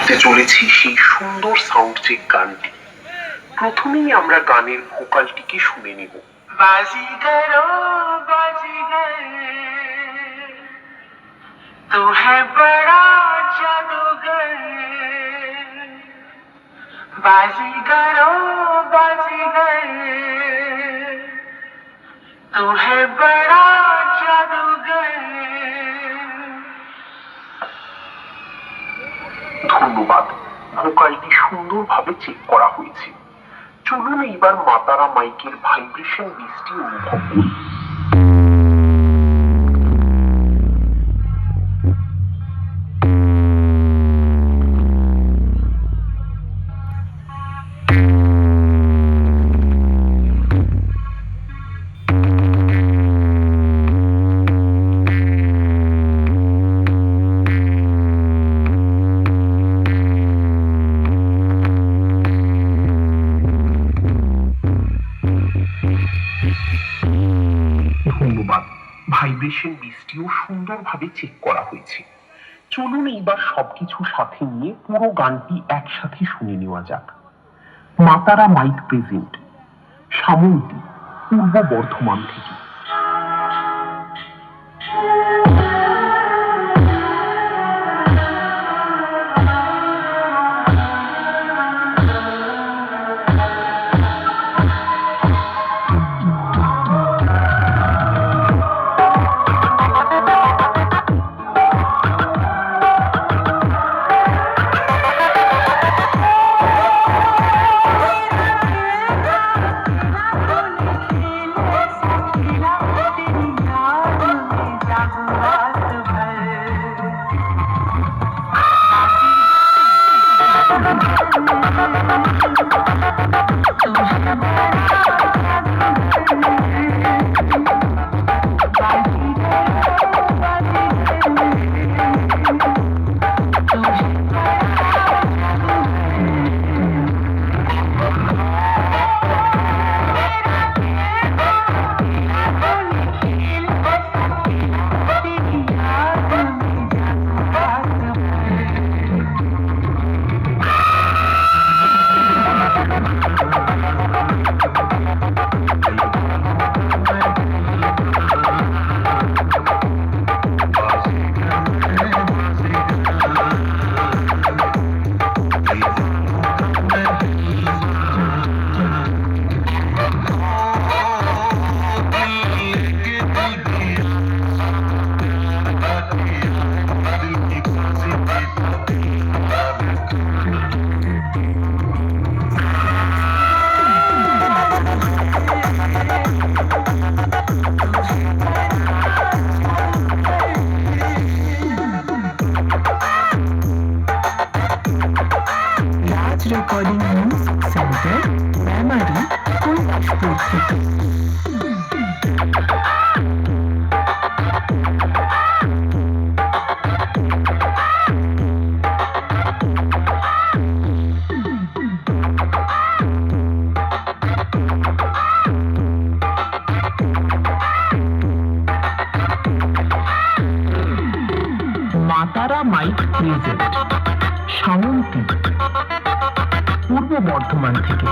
করতে চলেছি সেই সুন্দর সাউন্ড চেক গানটি। প্রথমেই আমরা গানের ভোকালটিকে শুনে নিব। बाजीगर ओ बाजीगर तू है बड़ा जादूगर बाजीगर ओ बाजीगर तू है बड़ा जादूगर। ধন্যবাদ, ভোকালটি সুন্দরভাবে চেক করা হয়েছে। চলুন এইবার মাতারা মাইকের ভাইব্রেশন বেসটি অনুভব করি। ধন্যবাদ, ভাইব্রেশন বেসটিও সুন্দরভাবে চেক করা হয়েছে। চলুন এইবার সবকিছু সাথে নিয়ে পুরো গানটি একসাথে শুনে নেওয়া যাক। মাতারা মাইক প্রেজেন্ট, সামন্তী, পূর্ব বর্ধমান থেকে। Recording music centre, Memari, Kailashpur থেকে। মাতারা মাইক প্রেজেন্ট, সামন্তী, পূর্ব বর্ধমান থেকে।